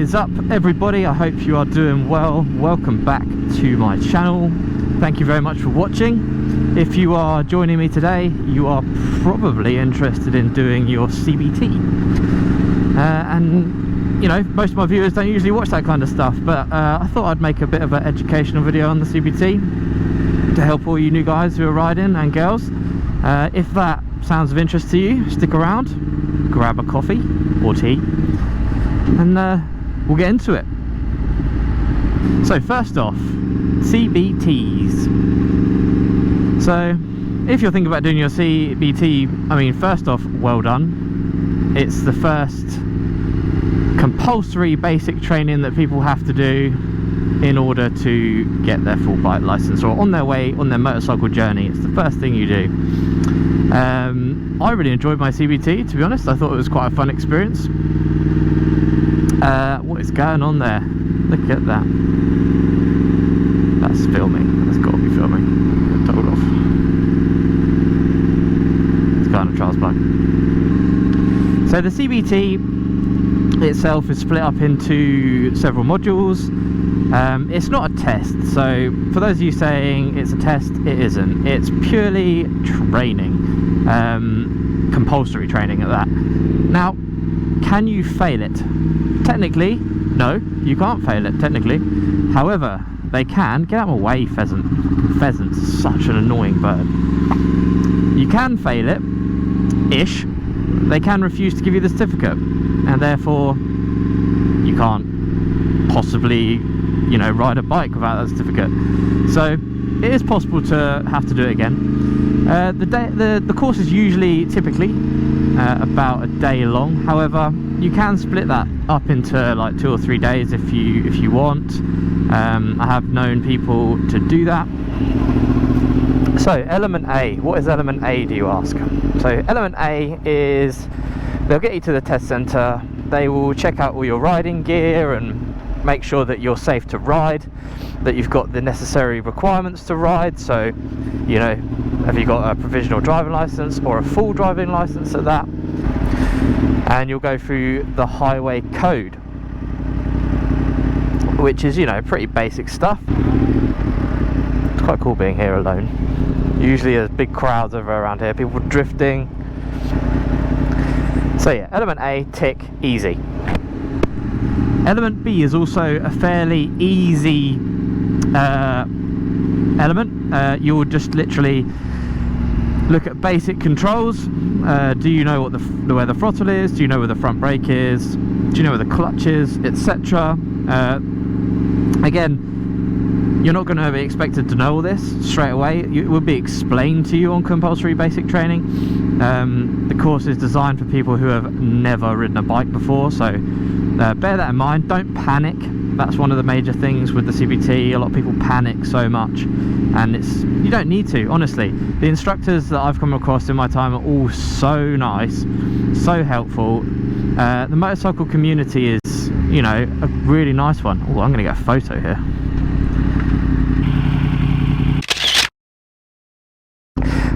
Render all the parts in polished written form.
Is up, everybody? I hope you are doing well. Welcome back to my channel. Thank you very much for watching. If you are joining me today, you are probably interested in doing your CBT. And you know, most of my viewers don't usually watch that kind of stuff, but I thought I'd make a bit of an educational video on the CBT to help all you new guys who are riding, and girls. If that sounds of interest to you, stick around, grab a coffee or tea, and we'll get into it. So first off, CBTs. So if you're thinking about doing your CBT, I mean, first off, well done. It's the first compulsory basic training that people have to do in order to get their full bike license, or on their way on their motorcycle journey. It's the first thing you do. I really enjoyed my CBT, to be honest. I thought it was quite a fun experience. What is going on there? Look at that. That's filming. That's got to be filming. Get told off. It's going on Charles Bike. So the CBT itself is split up into several modules. It's not a test, so for those of you saying it's a test, it isn't. It's purely training, compulsory training at that. Now, can you fail it? Technically, no, you can't fail it, technically. However, they can. Get out of my way, pheasant. Pheasant's such an annoying bird. You can fail it, ish. They can refuse to give you the certificate, and therefore you can't possibly, you know, ride a bike without that certificate. So it is possible to have to do it again. The course is typically about a day long. However, you can split that up into like 2 or 3 days if you want. I have known people to do that. So element A, what is element A, do you ask? So element A is, they'll get you to the test centre, they will check out all your riding gear and make sure that you're safe to ride, that you've got the necessary requirements to ride. So, you know, have you got a provisional driving licence or a full driving licence at that? And you'll go through the highway code, which is, you know, pretty basic stuff. It's quite cool being here alone. Usually there's big crowds over around here, people drifting. So yeah, element A, tick, easy. Element B is also a fairly easy element. You'll just literally look at basic controls. Do you know where the throttle is? Do you know where the front brake is? Do you know where the clutch is, etc.? Again, you're not going to be expected to know all this straight away. It will be explained to you on compulsory basic training. The course is designed for people who have never ridden a bike before, so bear that in mind. Don't panic. That's one of the major things with the CBT. A lot of people panic so much, and you don't need to, honestly. The instructors that I've come across in my time are all so nice, so helpful. The motorcycle community is, you know, a really nice one. Oh, I'm going to get a photo here.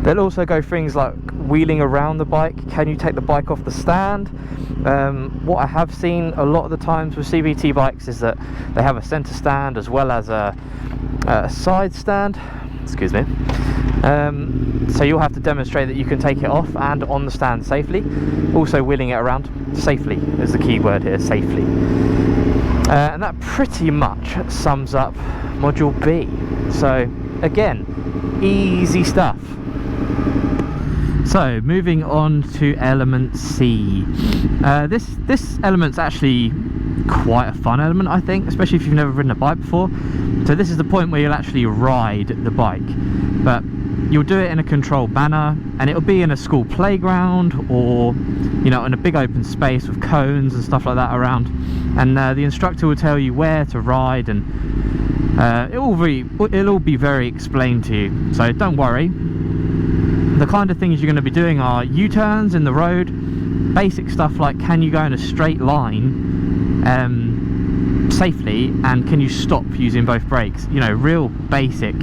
They'll also go things like wheeling around the bike. Can you take the bike off the stand? What I have seen a lot of the times with CBT bikes is that they have a center stand as well as a side stand. Excuse me. So you'll have to demonstrate that you can take it off and on the stand safely. Also wheeling it around safely is the key word here, safely. And that pretty much sums up module B. So again, easy stuff. So moving on to element C. This element's actually quite a fun element, I think, especially if you've never ridden a bike before. So this is the point where you'll actually ride the bike, but you'll do it in a controlled manner, and it'll be in a school playground, or, you know, in a big open space with cones and stuff like that around. And the instructor will tell you where to ride, and it'll all be very explained to you. So don't worry. The kind of things you're going to be doing are U-turns in the road, basic stuff like can you go in a straight line safely, and can you stop using both brakes, you know, real basic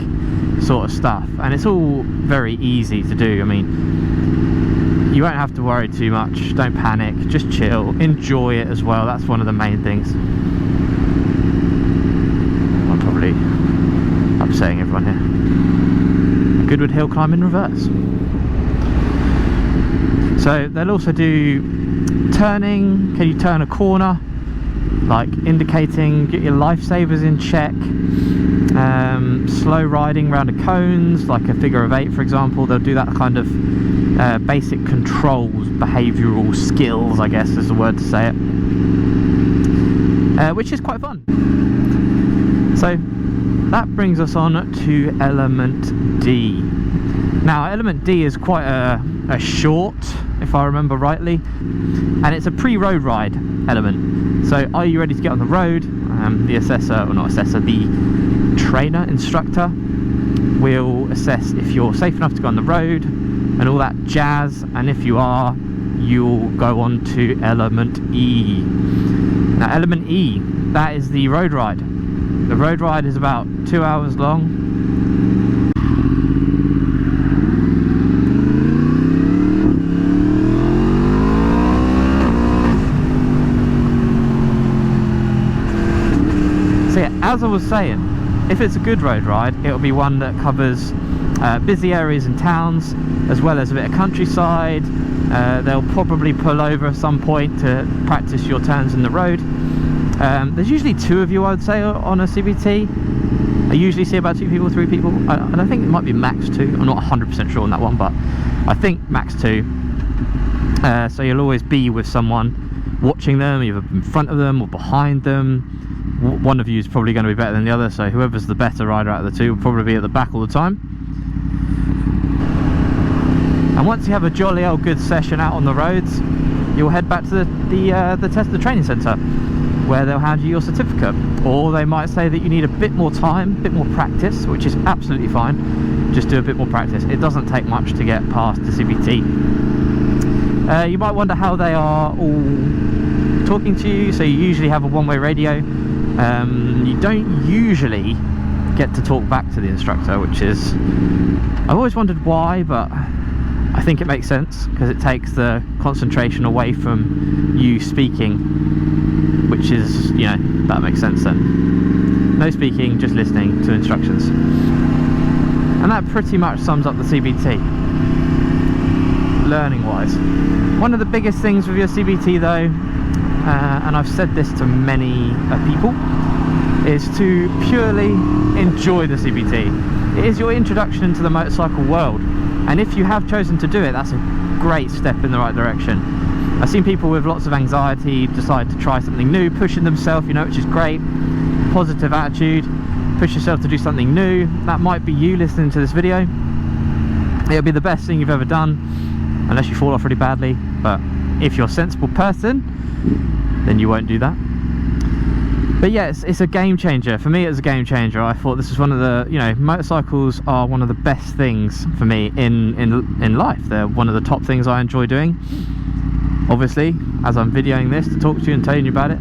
sort of stuff. And it's all very easy to do. I mean, you won't have to worry too much. Don't panic, just chill, enjoy it as well. That's one of the main things. saying everyone here. Goodwood Hill climb in reverse. So they'll also do turning. Can you turn a corner? Like indicating, get your lifesavers in check. Slow riding around the cones, like a figure of 8 for example. They'll do that kind of basic controls, behavioural skills, I guess is the word to say it, which is quite fun. So that brings us on to element D. Now element D is quite a short, if I remember rightly, and it's a pre-road ride element. So are you ready to get on the road? The assessor, or not assessor, the trainer, instructor will assess if you're safe enough to go on the road and all that jazz, and if you are, you'll go on to element E. Now element E, that is the road ride. The road ride is about 2 hours long. So yeah, as I was saying, if it's a good road ride, it'll be one that covers busy areas in towns, as well as a bit of countryside. They'll probably pull over at some point to practice your turns in the road. There's usually 2 of you, I would say, on a CBT. I usually see about 2 people, 3 people. And I think it might be max 2. I'm not 100% sure on that one, but I think max 2. So you'll always be with someone watching them, either in front of them or behind them. One of you is probably going to be better than the other, so whoever's the better rider out of the 2 will probably be at the back all the time. And once you have a jolly old good session out on the roads, you'll head back to the training centre, where they'll hand you your certificate. Or they might say that you need a bit more time, a bit more practice, which is absolutely fine. Just do a bit more practice. It doesn't take much to get past the CBT. You might wonder how they are all talking to you. So you usually have a one-way radio. You don't usually get to talk back to the instructor, which is, I've always wondered why, but I think it makes sense, because it takes the concentration away from you speaking, which is, you know, that makes sense then. No speaking, just listening to instructions. And that pretty much sums up the CBT, learning wise. One of the biggest things with your CBT though, and I've said this to many people, is to purely enjoy the CBT. It is your introduction into the motorcycle world, and if you have chosen to do it, that's a great step in the right direction. I've seen people with lots of anxiety decide to try something new, pushing themselves, you know, which is great. Positive attitude, push yourself to do something new. That might be you listening to this video. It'll be the best thing you've ever done, unless you fall off really badly, but if you're a sensible person, then you won't do that. But yes, it's a game changer. For me, it was a game changer. I thought this was one of the, you know, motorcycles are one of the best things for me in life. They're one of the top things I enjoy doing. Obviously, as I'm videoing this to talk to you and telling you about it.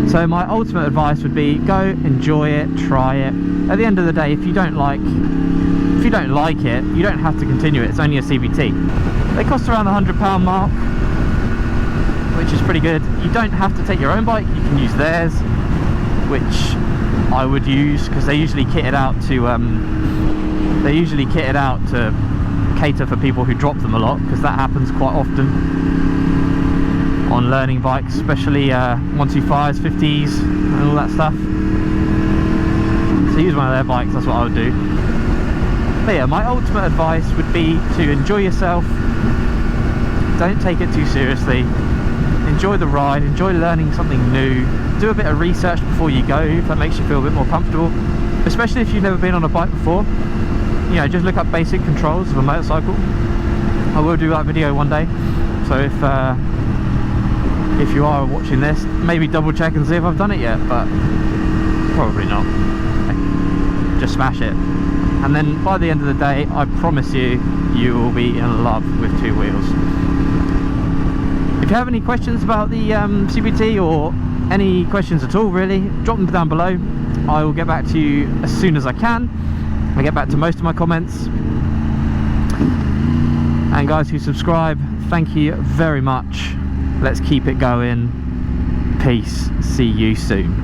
So my ultimate advice would be go enjoy it, try it. At the end of the day, if you don't like it, you don't have to continue it. It's only a CBT. They cost around the £100 mark, which is pretty good. You don't have to take your own bike, you can use theirs, which I would use, because they usually kit it out to cater for people who drop them a lot, because that happens quite often on learning bikes, especially 125s, 50s and all that stuff. So use one of their bikes, that's what I would do. But yeah, my ultimate advice would be to enjoy yourself, don't take it too seriously, enjoy the ride, enjoy learning something new, do a bit of research before you go if that makes you feel a bit more comfortable, especially if you've never been on a bike before. You know, just look up basic controls of a motorcycle. I will do that video one day, so if you are watching this, maybe double check and see if I've done it yet, but probably not. Just smash it, and then by the end of the day, I promise you, you will be in love with 2 wheels. If you have any questions about the CBT, or any questions at all really, drop them down below. I will get back to you as soon as I can. I get back to most of my comments. And guys who subscribe, thank you very much. Let's keep it going. Peace. See you soon.